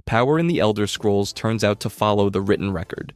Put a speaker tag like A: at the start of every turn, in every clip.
A: Power in the Elder Scrolls turns out to follow the written record.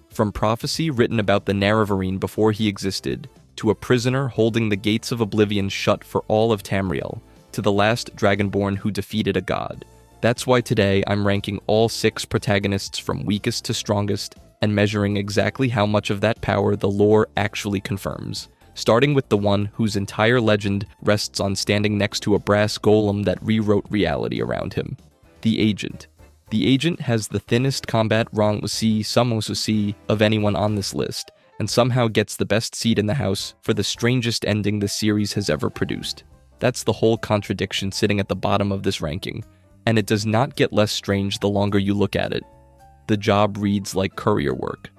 A: From prophecy written about the Nerevarine before he existed, to a prisoner holding the gates of oblivion shut for all of Tamriel, to the last Dragonborn who defeated a god. That's why today I'm ranking all 6 protagonists from weakest to strongest and measuring exactly how much of that power the lore actually confirms. Starting with the one whose entire legend rests on standing next to a brass golem that rewrote reality around him. The Agent. The Agent has the thinnest combat rang of anyone on this list, and somehow gets the best seat in the house for the strangest ending the series has ever produced. That's the whole contradiction sitting at the bottom of this ranking, and it does not get less strange the longer you look at it. The job reads like courier work.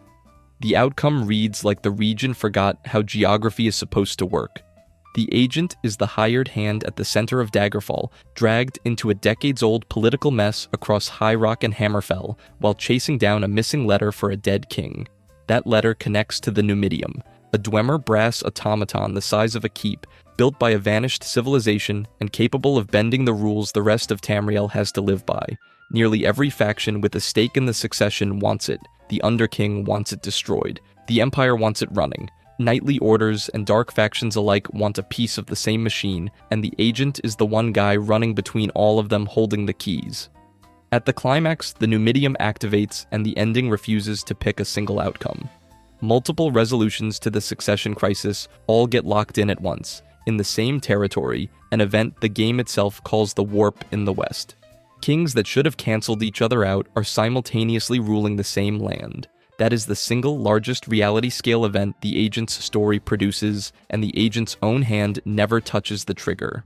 A: The outcome reads like the region forgot how geography is supposed to work. The Agent is the hired hand at the center of Daggerfall, dragged into a decades-old political mess across High Rock and Hammerfell while chasing down a missing letter for a dead king. That letter connects to the Numidium, a Dwemer brass automaton the size of a keep, built by a vanished civilization and capable of bending the rules the rest of Tamriel has to live by. Nearly every faction with a stake in the succession wants it. The Underking wants it destroyed. The Empire wants it running. Knightly orders and dark factions alike want a piece of the same machine, and the Agent is the one guy running between all of them holding the keys. At the climax, the Numidium activates and the ending refuses to pick a single outcome. Multiple resolutions to the succession crisis all get locked in at once, in the same territory, an event the game itself calls the Warp in the West. Kings that should have cancelled each other out are simultaneously ruling the same land. That is the single largest reality-scale event the Agent's story produces, and the Agent's own hand never touches the trigger.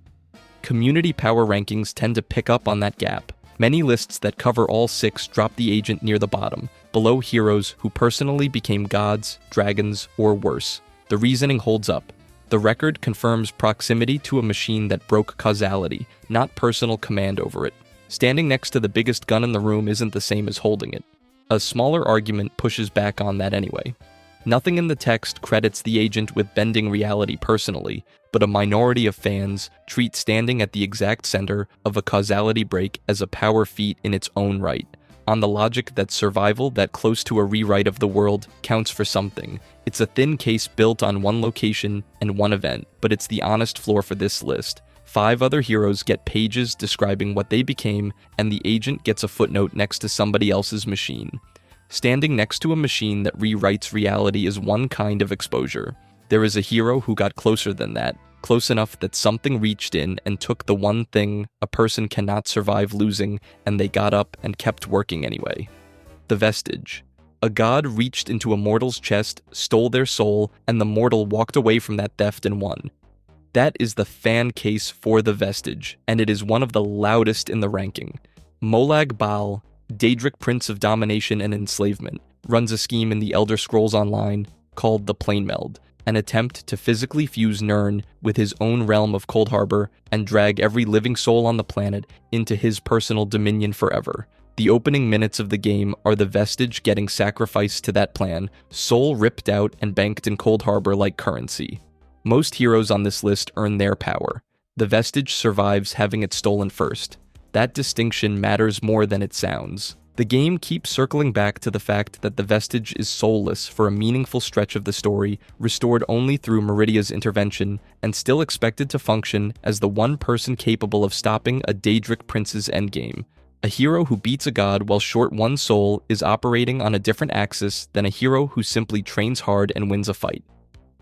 A: Community power rankings tend to pick up on that gap. Many lists that cover all 6 drop the Agent near the bottom, below heroes who personally became gods, dragons, or worse. The reasoning holds up. The record confirms proximity to a machine that broke causality, not personal command over it. Standing next to the biggest gun in the room isn't the same as holding it. A smaller argument pushes back on that anyway. Nothing in the text credits the Agent with bending reality personally, but a minority of fans treat standing at the exact center of a causality break as a power feat in its own right, on the logic that survival that close to a rewrite of the world counts for something. It's a thin case built on one location and one event, but it's the honest floor for this list. 5 other heroes get pages describing what they became, and the Agent gets a footnote next to somebody else's machine. Standing next to a machine that rewrites reality is one kind of exposure. There is a hero who got closer than that, close enough that something reached in and took the one thing a person cannot survive losing, and they got up and kept working anyway. The Vestige. A god reached into a mortal's chest, stole their soul, and the mortal walked away from that theft and won. That is the fan case for the Vestige, and it is one of the loudest in the ranking. Molag Bal, Daedric Prince of Domination and Enslavement, runs a scheme in the Elder Scrolls Online called the Plane Meld, an attempt to physically fuse Nirn with his own realm of Cold Harbor and drag every living soul on the planet into his personal dominion forever. The opening minutes of the game are the Vestige getting sacrificed to that plan, soul ripped out and banked in Cold Harbor like currency. Most heroes on this list earn their power. The Vestige survives having it stolen first. That distinction matters more than it sounds. The game keeps circling back to the fact that the Vestige is soulless for a meaningful stretch of the story, restored only through Meridia's intervention, and still expected to function as the one person capable of stopping a Daedric Prince's endgame. A hero who beats a god while short one soul is operating on a different axis than a hero who simply trains hard and wins a fight.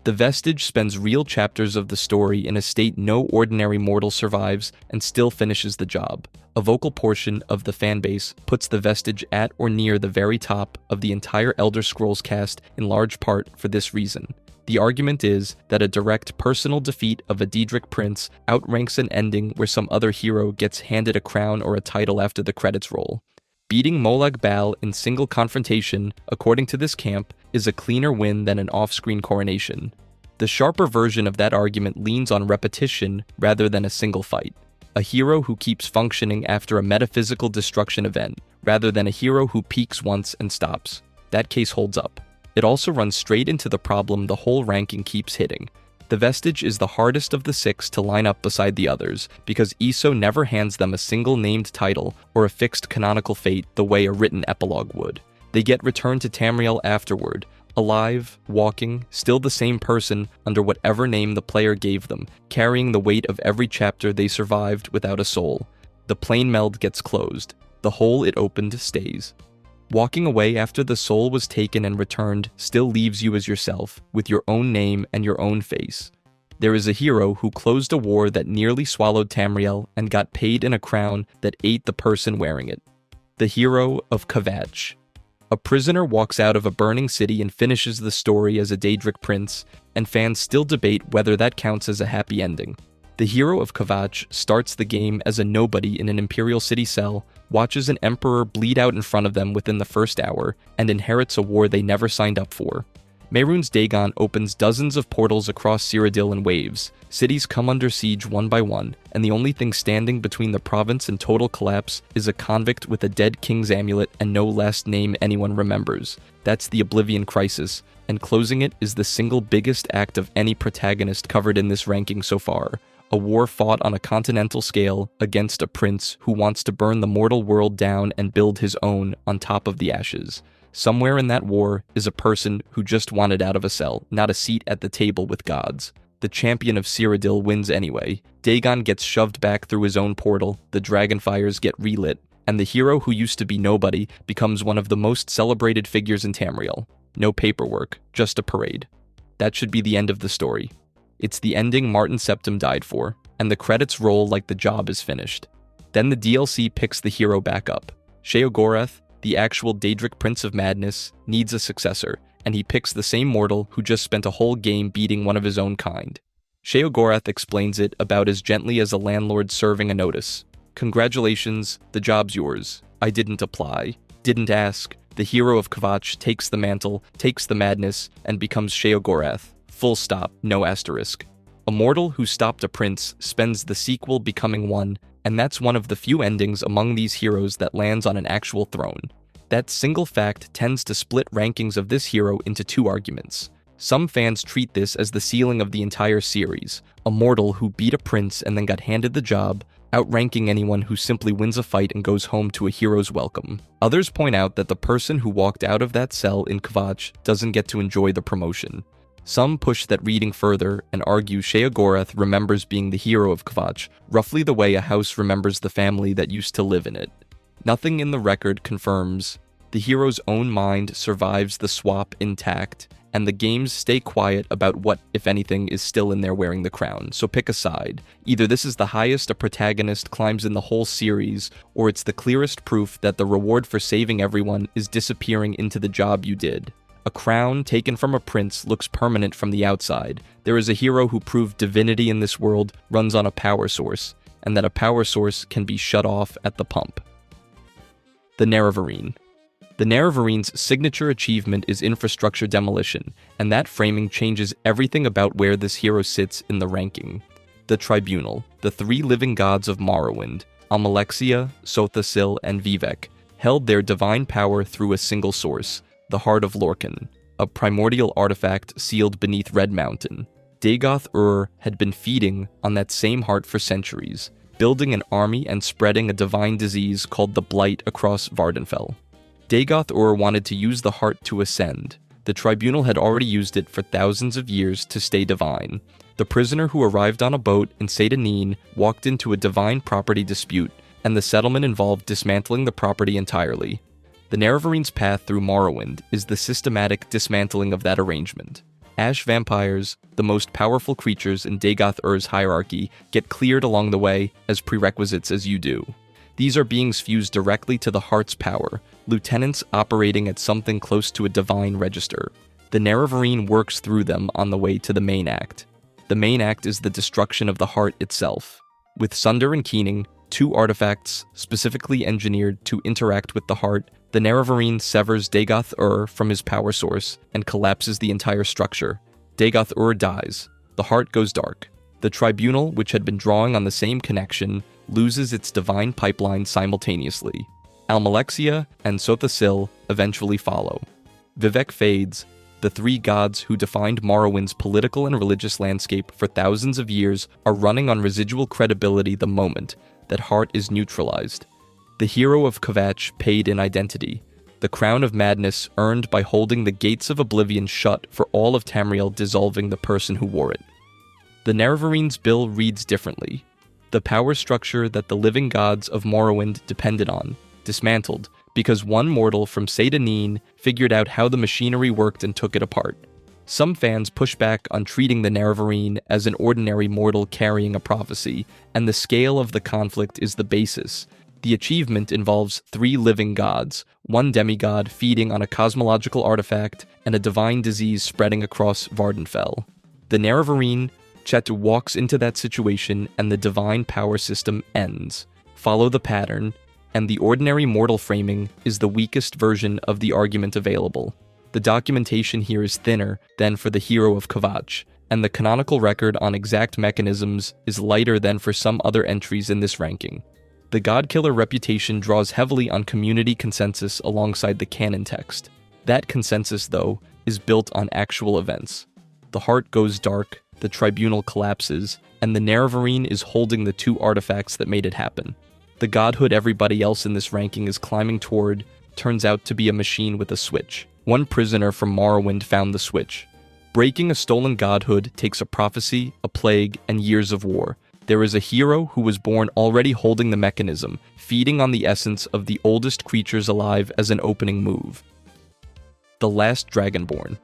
A: The Vestige spends real chapters of the story in a state no ordinary mortal survives and still finishes the job. A vocal portion of the fanbase puts the Vestige at or near the very top of the entire Elder Scrolls cast in large part for this reason. The argument is that a direct personal defeat of a Daedric prince outranks an ending where some other hero gets handed a crown or a title after the credits roll. Beating Molag Bal in single confrontation, according to this camp, is a cleaner win than an off-screen coronation. The sharper version of that argument leans on repetition rather than a single fight. A hero who keeps functioning after a metaphysical destruction event, rather than a hero who peaks once and stops. That case holds up. It also runs straight into the problem the whole ranking keeps hitting. The vestige is the hardest of the 6 to line up beside the others, because Iso never hands them a single named title or a fixed canonical fate the way a written epilogue would. They get returned to Tamriel afterward, alive, walking, still the same person under whatever name the player gave them, carrying the weight of every chapter they survived without a soul. The plane meld gets closed. The hole it opened stays. Walking away after the soul was taken and returned still leaves you as yourself, with your own name and your own face. There is a hero who closed a war that nearly swallowed Tamriel and got paid in a crown that ate the person wearing it. The hero of Kvatch. A prisoner walks out of a burning city and finishes the story as a Daedric prince, and fans still debate whether that counts as a happy ending. The hero of Kvatch starts the game as a nobody in an Imperial city cell, watches an emperor bleed out in front of them within the first hour, and inherits a war they never signed up for. Mehrunes Dagon opens dozens of portals across Cyrodiil in waves. Cities come under siege one by one, and the only thing standing between the province and total collapse is a convict with a dead king's amulet and no last name anyone remembers. That's the Oblivion Crisis, and closing it is the single biggest act of any protagonist covered in this ranking so far. A war fought on a continental scale against a prince who wants to burn the mortal world down and build his own on top of the ashes. Somewhere in that war is a person who just wanted out of a cell, not a seat at the table with gods. The champion of Cyrodiil wins anyway. Dagon gets shoved back through his own portal, the dragonfires get relit, and the hero who used to be nobody becomes one of the most celebrated figures in Tamriel. No paperwork, just a parade. That should be the end of the story. It's the ending Martin Septim died for, and the credits roll like the job is finished. Then the DLC picks the hero back up. Sheogorath, the actual Daedric Prince of Madness, needs a successor, and he picks the same mortal who just spent a whole game beating one of his own kind. Sheogorath explains it about as gently as a landlord serving a notice. Congratulations, the job's yours. I didn't apply, didn't ask. The hero of Kvatch takes the mantle, takes the madness, and becomes Sheogorath. Full stop, no asterisk. A mortal who stopped a prince spends the sequel becoming one, and that's one of the few endings among these heroes that lands on an actual throne. That single fact tends to split rankings of this hero into two arguments. Some fans treat this as the ceiling of the entire series, a mortal who beat a prince and then got handed the job, outranking anyone who simply wins a fight and goes home to a hero's welcome. Others point out that the person who walked out of that cell in Kvatch doesn't get to enjoy the promotion. Some push that reading further and argue Sheogorath remembers being the hero of Kvatch, roughly the way a house remembers the family that used to live in it. Nothing in the record confirms. The hero's own mind survives the swap intact, and the games stay quiet about what, if anything, is still in there wearing the crown, so pick a side. Either this is the highest a protagonist climbs in the whole series, or it's the clearest proof that the reward for saving everyone is disappearing into the job you did. A crown taken from a prince looks permanent from the outside. There is a hero who proved divinity in this world runs on a power source, and that a power source can be shut off at the pump. The Nerevarine. The Nerevarines' signature achievement is infrastructure demolition, and that framing changes everything about where this hero sits in the ranking. The Tribunal, the three living gods of Morrowind, Almalexia, Sothasil, and Vivec, held their divine power through a single source, the Heart of Lorkhan, a primordial artifact sealed beneath Red Mountain. Dagoth-Ur had been feeding on that same heart for centuries, building an army and spreading a divine disease called the Blight across Vardenfell. Dagoth-Ur wanted to use the heart to ascend. The Tribunal had already used it for thousands of years to stay divine. The prisoner who arrived on a boat in Seyda-Neen walked into a divine property dispute, and the settlement involved dismantling the property entirely. The Nerevarines' path through Morrowind is the systematic dismantling of that arrangement. Ash vampires, the most powerful creatures in Dagoth-Ur's hierarchy, get cleared along the way as prerequisites as you do. These are beings fused directly to the heart's power, lieutenants operating at something close to a divine register. The Nerevarine works through them on the way to the main act. The main act is the destruction of the heart itself. With Sunder and Keening, two artifacts specifically engineered to interact with the heart, the Nerevarine severs Dagoth-Ur from his power source and collapses the entire structure. Dagoth-Ur dies. The heart goes dark. The Tribunal, which had been drawing on the same connection, loses its divine pipeline simultaneously. Almalexia and Sothasil eventually follow. Vivec fades, The three gods who defined Morrowind's political and religious landscape for thousands of years are running on residual credibility the moment that heart is neutralized. The hero of Kvatch paid in identity, the crown of madness earned by holding the gates of oblivion shut for all of Tamriel, dissolving the person who wore it. The Nerevarin's bill reads differently. The power structure that the living gods of Morrowind depended on, dismantled, because one mortal from Seyda figured out how the machinery worked and took it apart. Some fans push back on treating the Nerevarine as an ordinary mortal carrying a prophecy, and the scale of the conflict is the basis. The achievement involves 3 living gods, 1 demigod feeding on a cosmological artifact, and a divine disease spreading across Vardenfell. The Nerevarine, Chet walks into that situation and the divine power system ends. Follow the pattern, and the ordinary mortal framing is the weakest version of the argument available. The documentation here is thinner than for the hero of Kvatch, and the canonical record on exact mechanisms is lighter than for some other entries in this ranking. The Godkiller reputation draws heavily on community consensus alongside the canon text. That consensus, though, is built on actual events. The heart goes dark, the tribunal collapses, and the Nerevarine is holding the 2 artifacts that made it happen. The godhood everybody else in this ranking is climbing toward turns out to be a machine with a switch. One prisoner from Morrowind found the switch. Breaking a stolen godhood takes a prophecy, a plague, and years of war. There is a hero who was born already holding the mechanism, feeding on the essence of the oldest creatures alive as an opening move. The Last Dragonborn.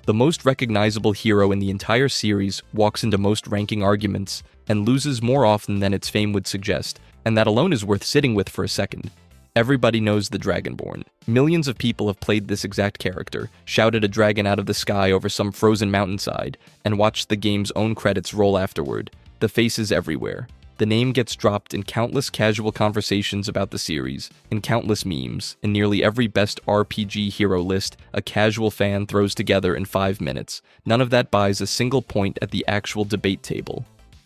A: The most recognizable hero in the entire series walks into most ranking arguments and loses more often than its fame would suggest, and that alone is worth sitting with for a second. Everybody knows the Dragonborn. Millions of people have played this exact character, shouted a dragon out of the sky over some frozen mountainside, and watched the game's own credits roll afterward. The face is everywhere. The name gets dropped in countless casual conversations about the series, in countless memes, in nearly every best RPG hero list a casual fan throws together in 5 minutes. None of that buys a single point at the actual debate table.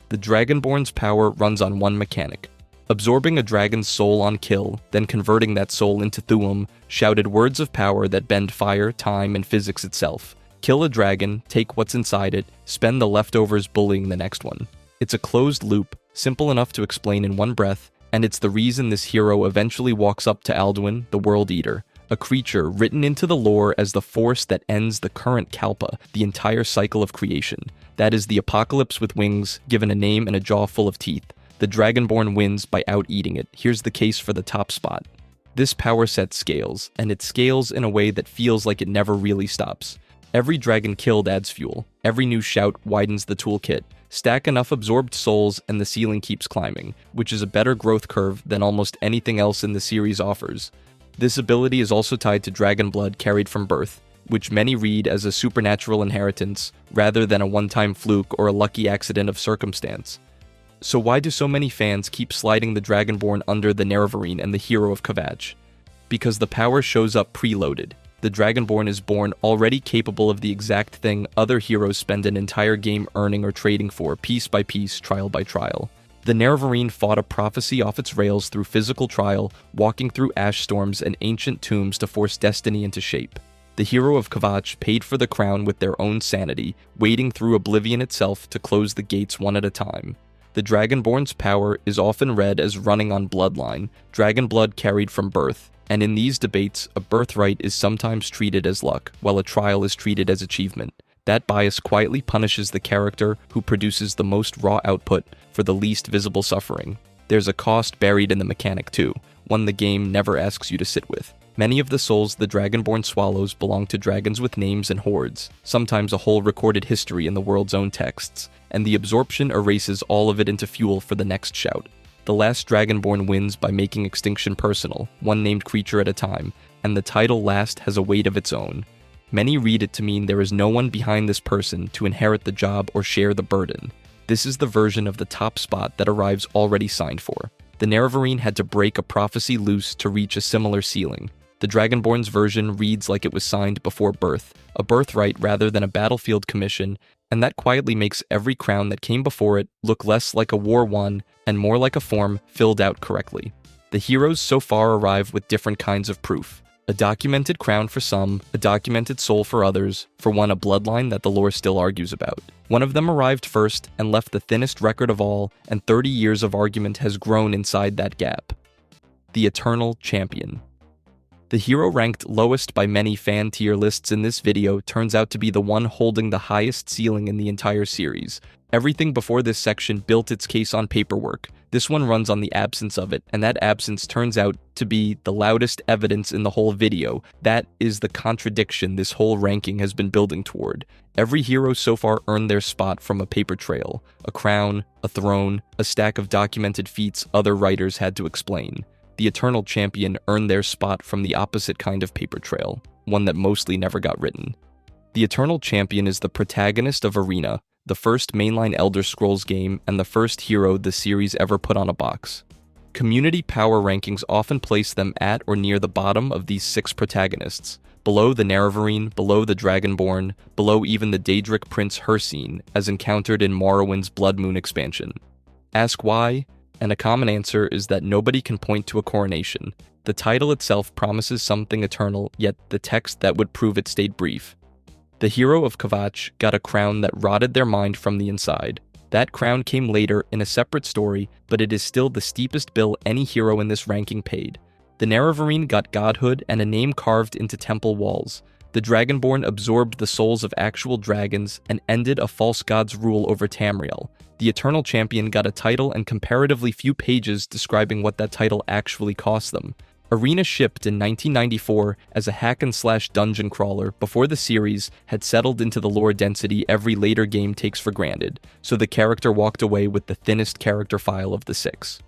A: The Dragonborn's power runs on one mechanic: absorbing a dragon's soul on kill, then converting that soul into Thuum, shouted words of power that bend fire, time, and physics itself. Kill a dragon, take what's inside it, spend the leftovers bullying the next one. It's a closed loop, simple enough to explain in one breath, and it's the reason this hero eventually walks up to Alduin, the World Eater, a creature written into the lore as the force that ends the current Kalpa, the entire cycle of creation. That is the apocalypse with wings, given a name and a jaw full of teeth. The Dragonborn wins by out-eating it. Here's the case for the top spot. This power set scales, and it scales in a way that feels like it never really stops. Every dragon killed adds fuel. Every new shout widens the toolkit. Stack enough absorbed souls and the ceiling keeps climbing, which is a better growth curve than almost anything else in the series offers. This ability is also tied to dragon blood carried from birth, which many read as a supernatural inheritance rather than a one-time fluke or a lucky accident of circumstance. So why do so many fans keep sliding the Dragonborn under the Nerevarine and the hero of Kvatch? Because the power shows up preloaded. The Dragonborn is born already capable of the exact thing other heroes spend an entire game earning or trading for, piece by piece, trial by trial. The Nerevarine fought a prophecy off its rails through physical trial, walking through ash storms and ancient tombs to force destiny into shape. The hero of Kvatch paid for the crown with their own sanity, wading through oblivion itself to close the gates one at a time. The Dragonborn's power is often read as running on bloodline, dragon blood carried from birth, and in these debates, a birthright is sometimes treated as luck, while a trial is treated as achievement. That bias quietly punishes the character who produces the most raw output for the least visible suffering. There's a cost buried in the mechanic too, one the game never asks you to sit with. Many of the souls the Dragonborn swallows belong to dragons with names and hordes, sometimes a whole recorded history in the world's own texts, and the absorption erases all of it into fuel for the next shout. The Last Dragonborn wins by making extinction personal, one named creature at a time, and the title Last has a weight of its own. Many read it to mean there is no one behind this person to inherit the job or share the burden. This is the version of the top spot that arrives already signed for. The Nerevarine had to break a prophecy loose to reach a similar ceiling. The Dragonborn's version reads like it was signed before birth, a birthright rather than a battlefield commission, and that quietly makes every crown that came before it look less like a war won and more like a form filled out correctly. The heroes so far arrive with different kinds of proof. A documented crown for some, a documented soul for others, for one a bloodline that the lore still argues about. One of them arrived first and left the thinnest record of all, and 30 years of argument has grown inside that gap. The Eternal Champion. The hero ranked lowest by many fan tier lists in this video turns out to be the one holding the highest ceiling in the entire series. Everything before this section built its case on paperwork. This one runs on the absence of it, and that absence turns out to be the loudest evidence in the whole video. That is the contradiction this whole ranking has been building toward. Every hero so far earned their spot from a paper trail. A crown, a throne, a stack of documented feats other writers had to explain. The Eternal Champion earned their spot from the opposite kind of paper trail, one that mostly never got written. The Eternal Champion is the protagonist of Arena, the first mainline Elder Scrolls game and the first hero the series ever put on a box. Community power rankings often place them at or near the bottom of these 6 protagonists, below the Nerevarine, below the Dragonborn, below even the Daedric Prince Hircine, as encountered in Morrowind's Blood Moon expansion. Ask why? And a common answer is that nobody can point to a coronation. The title itself promises something eternal, yet the text that would prove it stayed brief. The hero of Kvatch got a crown that rotted their mind from the inside. That crown came later in a separate story, but it is still the steepest bill any hero in this ranking paid. The Nerevarine got godhood and a name carved into temple walls. The Dragonborn absorbed the souls of actual dragons and ended a false god's rule over Tamriel. The Eternal Champion got a title and comparatively few pages describing what that title actually cost them. Arena shipped in 1994 as a hack-and-slash dungeon crawler before the series had settled into the lore density every later game takes for granted, so the character walked away with the thinnest character file of the 6.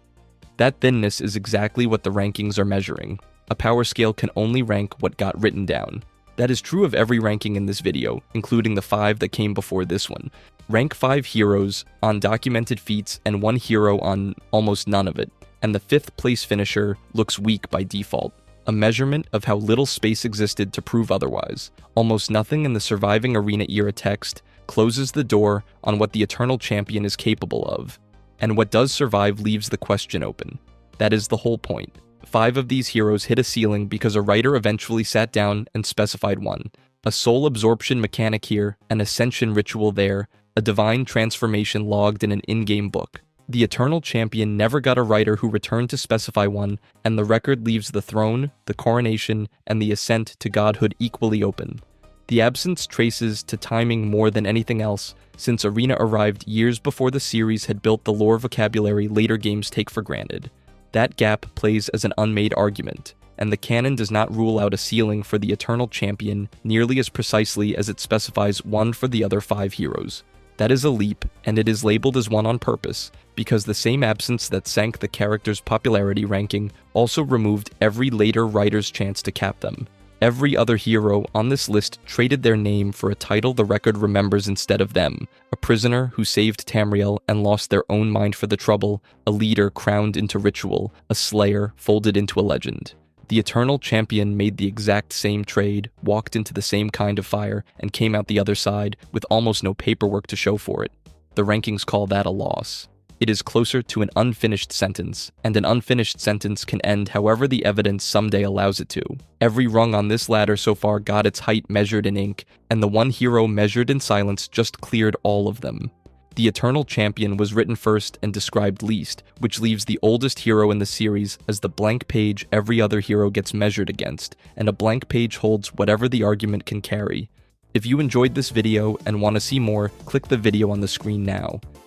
A: That thinness is exactly what the rankings are measuring. A power scale can only rank what got written down. That is true of every ranking in this video, including the 5 that came before this one. Rank 5 heroes on documented feats and 1 hero on almost none of it, and the 5th place finisher looks weak by default, a measurement of how little space existed to prove otherwise. Almost nothing in the surviving Arena era text closes the door on what the Eternal Champion is capable of, and what does survive leaves the question open. That is the whole point. 5 of these heroes hit a ceiling because a writer eventually sat down and specified one. A soul absorption mechanic here, an ascension ritual there, a divine transformation logged in an in-game book. The Eternal Champion never got a writer who returned to specify one, and the record leaves the throne, the coronation, and the ascent to godhood equally open. The absence traces to timing more than anything else, since Arena arrived years before the series had built the lore vocabulary later games take for granted. That gap plays as an unmade argument, and the canon does not rule out a ceiling for the Eternal Champion nearly as precisely as it specifies one for the other 5 heroes. That is a leap, and it is labeled as one on purpose, because the same absence that sank the character's popularity ranking also removed every later writer's chance to cap them. Every other hero on this list traded their name for a title the record remembers instead of them, a prisoner who saved Tamriel and lost their own mind for the trouble, a leader crowned into ritual, a slayer folded into a legend. The Eternal Champion made the exact same trade, walked into the same kind of fire, and came out the other side with almost no paperwork to show for it. The rankings call that a loss. It is closer to an unfinished sentence, and an unfinished sentence can end however the evidence someday allows it to. Every rung on this ladder so far got its height measured in ink, and the one hero measured in silence just cleared all of them. The Eternal Champion was written first and described least, which leaves the oldest hero in the series as the blank page every other hero gets measured against, and a blank page holds whatever the argument can carry. If you enjoyed this video and want to see more, click the video on the screen now.